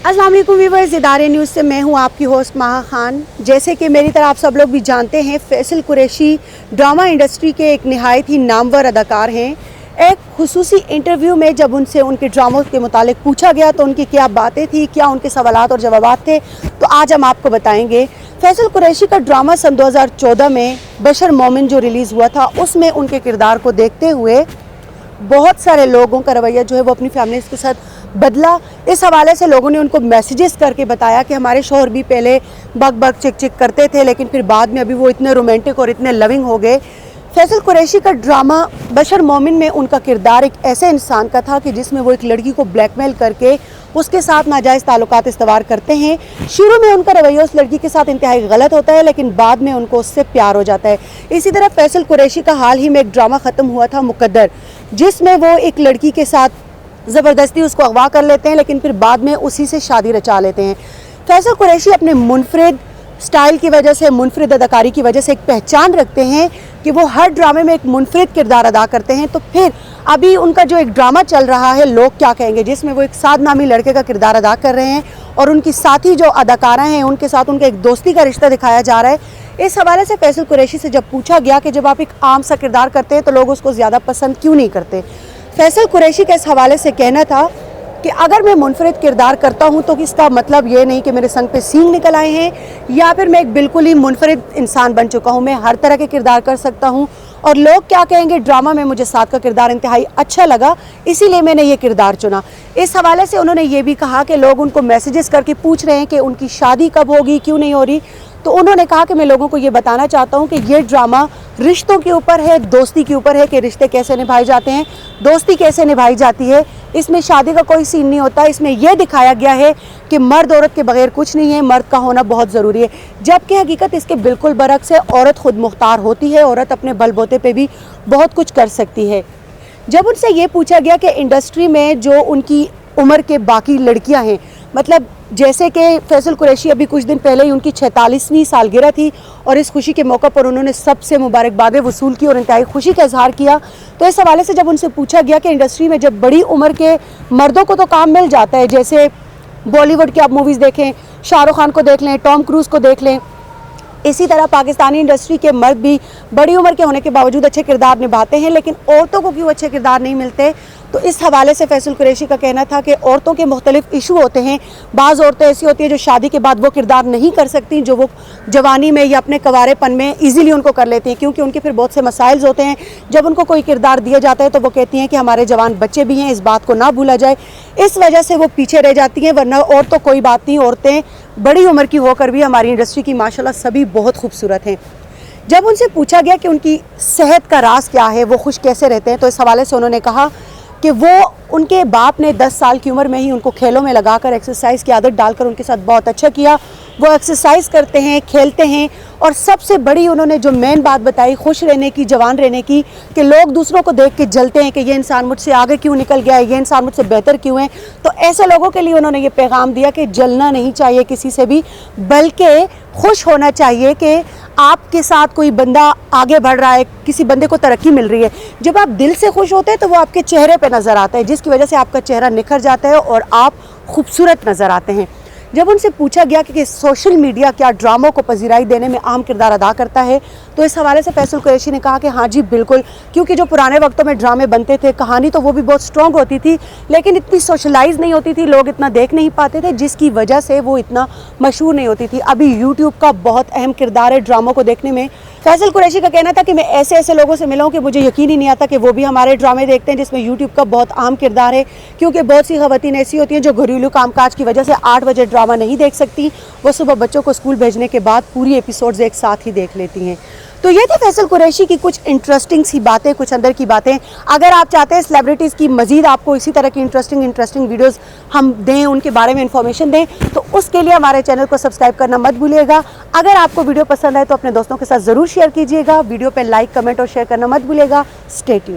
अस्सलाम वालेकुम व्यूअर्स, इदारे न्यूज़ से मैं हूं आपकी होस्ट माहा खान। जैसे कि मेरी तरह आप सब लोग भी जानते हैं, फैसल कुरैशी ड्रामा इंडस्ट्री के एक नहायत ही नामवर अदाकार हैं। एक खुसूसी इंटरव्यू में जब उनसे उनके ड्रामों के मुतालिक पूछा गया तो उनकी क्या बातें थी, क्या उनके सवालात और जवाबात थे, तो आज हम आपको बताएंगे। फैसल कुरैशी का ड्रामा सन 2014 में बशर मोमिन जो रिलीज़ हुआ था, उसमें उनके किरदार को देखते हुए बहुत सारे लोगों का रवैया जो है वो अपनी फैमिलीज़ के साथ बदला। इस हवाले से लोगों ने उनको मैसेजेस करके बताया कि हमारे शौहर भी पहले बक बक चिक चिक करते थे, लेकिन फिर बाद में अभी वो इतने रोमांटिक और इतने लविंग हो गए। फैसल कुरैशी का ड्रामा बशर मोमिन में उनका किरदार एक ऐसे इंसान का था कि जिसमें वो एक लड़की को ब्लैकमेल करके उसके साथ नाजायज़ ताल्लुकात इस्तवार करते हैं। शुरू में उनका रवैया उस लड़की के साथ इंतहाई गलत होता है, लेकिन बाद में उनको उससे प्यार हो जाता है। इसी तरह फैसल कुरैशी का हाल ही में एक ड्रामा ख़त्म हुआ था मुकद्दर, जिसमें वो एक लड़की के साथ ज़बरदस्ती उसको अगवा कर लेते हैं, लेकिन फिर बाद में उसी से शादी रचा लेते हैं। फैसल कुरैशी अपने मुनफरिद स्टाइल की वजह से, मुनफरिद अदाकारी की वजह से एक पहचान रखते हैं कि वो हर ड्रामे में एक मुनफरिद किरदार अदा करते हैं। तो फिर अभी उनका जो एक ड्रामा चल रहा है लोग क्या कहेंगे, जिसमें वो एक साद नामी लड़के का किरदार अदा कर रहे हैं और उनकी साथी जो अदाकारा हैं उनके साथ उनका एक दोस्ती का रिश्ता दिखाया जा रहा है। इस हवाले से फैसल कुरैशी से जब पूछा गया कि जब आप एक आम सा किरदार करते हैं तो लोग उसको ज़्यादा पसंद क्यों नहीं करते, फैसल कुरैशी का इस हवाले से कहना था कि अगर मैं मुनफरिद किरदार करता हूं तो इसका मतलब ये नहीं कि मेरे संग पे सींग निकल आए हैं या फिर मैं एक बिल्कुल ही मुनफरिद इंसान बन चुका हूं। मैं हर तरह के किरदार कर सकता हूं और लोग क्या कहेंगे, ड्रामा में मुझे साद का किरदार इंतहाई अच्छा लगा, इसीलिए मैंने ये किरदार चुना। इस हवाले से उन्होंने ये भी कहा कि लोग उनको मैसेजेस करके पूछ रहे हैं कि उनकी शादी कब होगी, क्यों नहीं हो रही। तो उन्होंने कहा कि मैं लोगों को ये बताना चाहता हूँ कि ये ड्रामा रिश्तों के ऊपर है, दोस्ती के ऊपर है कि रिश्ते कैसे निभाए जाते हैं, दोस्ती कैसे निभाई जाती है। इसमें शादी का कोई सीन नहीं होता। इसमें यह दिखाया गया है कि मर्द औरत के बगैर कुछ नहीं है, मर्द का होना बहुत ज़रूरी है, जबकि हकीकत इसके बिल्कुल बरक्स है। औरत खुद मुख्तार होती है, औरत अपने बलबूते पे भी बहुत कुछ कर सकती है। जब उनसे ये पूछा गया कि इंडस्ट्री में जो उनकी उम्र के बाकी लड़कियां हैं, मतलब जैसे कि फैसल कुरैशी अभी कुछ दिन पहले ही उनकी 46वीं सालगिरह थी और इस खुशी के मौका पर उन्होंने सबसे मुबारकबादें वसूल की और इंतहाई खुशी का इजहार किया। तो इस हवाले से जब उनसे पूछा गया कि इंडस्ट्री में जब बड़ी उम्र के मर्दों को तो काम मिल जाता है, जैसे बॉलीवुड की आप मूवीज़ देखें, शाहरुख खान को देख लें, टॉम क्रूज़ को देख लें, इसी तरह पाकिस्तानी इंडस्ट्री के मर्द भी बड़ी उम्र के होने के बावजूद अच्छे किरदार निभाते हैं, लेकिन औरतों को क्यों अच्छे किरदार नहीं मिलते। तो इस हवाले से फैसल कुरैशी का कहना था कि औरतों के मुख्तलिफ इशू होते हैं। बाज़ औरतें ऐसी होती हैं जो शादी के बाद वो किरदार नहीं कर सकती जो वो जवानी में या अपने कवारेपन में ईज़िली उनको कर लेती हैं, क्योंकि उनके फिर बहुत से मसाइल्स होते हैं। जब उनको कोई किरदार दिया जाता है तो वो कहती हैं कि हमारे जवान बच्चे भी हैं, इस बात को ना भूला जाए। इस वजह से वो पीछे रह जाती हैं, वरना और तो कोई बात नहीं, औरतें बड़ी उम्र की होकर भी हमारी इंडस्ट्री की माशाल्लाह सभी बहुत खूबसूरत हैं। जब उनसे पूछा गया कि उनकी सेहत का राज क्या है, वो खुश कैसे रहते हैं, तो इस हवाले से उन्होंने कहा कि वो उनके बाप ने 10 साल की उम्र में ही उनको खेलों में लगाकर एक्सरसाइज की आदत डालकर उनके साथ बहुत अच्छा किया। वो एक्सरसाइज करते हैं, खेलते हैं और सबसे बड़ी उन्होंने जो मेन बात बताई खुश रहने की, जवान रहने की, कि लोग दूसरों को देख के जलते हैं कि ये इंसान मुझसे आगे क्यों निकल गया है, ये इंसान मुझसे बेहतर क्यों है। तो ऐसे लोगों के लिए उन्होंने ये पैगाम दिया कि जलना नहीं चाहिए किसी से भी, बल्कि खुश होना चाहिए कि आपके साथ कोई बंदा आगे बढ़ रहा है, किसी बंदे को तरक्की मिल रही है। जब आप दिल से खुश होते हैं तो वो आपके चेहरे पे नज़र आता है, जिसकी वजह से आपका चेहरा निखर जाता है और आप खूबसूरत नज़र आते हैं। जब उनसे पूछा गया कि सोशल मीडिया क्या ड्रामों को पजीराई देने में अहम किरदार अदा करता है, तो इस हवाले से फैसल कुरैशी ने कहा कि हाँ जी बिल्कुल, क्योंकि जो पुराने वक्तों में ड्रामे बनते थे, कहानी तो वो भी बहुत स्ट्रॉन्ग होती थी, लेकिन इतनी सोशलाइज नहीं होती थी, लोग इतना देख नहीं पाते थे, जिसकी वजह से वो इतना मशहूर नहीं होती थी। अभी यूट्यूब का बहुत अहम किरदार है ड्रामों को देखने में। फैसल कुरैशी का कहना था कि मैं ऐसे ऐसे लोगों से मिला हूं कि मुझे यकीन ही नहीं आता कि वो भी हमारे ड्रामे देखते हैं, जिसमें यूट्यूब का बहुत अहम किरदार है, क्योंकि बहुत सी ख़वातीन ऐसी होती हैं जो घरेलू कामकाज की वजह से 8 बजे ड्रामा नहीं देख सकती, वो सुबह बच्चों को स्कूल भेजने के बाद पूरी एपिसोड्स एक साथ ही देख लेती हैं। तो ये थी फैसल कुरैशी की कुछ इंटरेस्टिंग सी बातें, कुछ अंदर की बातें। अगर आप चाहते हैं सेलिब्रिटीज़ की मज़ीद आपको इसी तरह की इंटरेस्टिंग वीडियोस हम दें, उनके बारे में इंफॉर्मेशन दें, तो उसके लिए हमारे चैनल को सब्सक्राइब करना मत भूलिएगा। अगर आपको वीडियो पसंद आए तो अपने दोस्तों के साथ ज़रूर शेयर कीजिएगा। वीडियो पर लाइक, कमेंट और शेयर करना मत भूलिएगा। Stay tuned.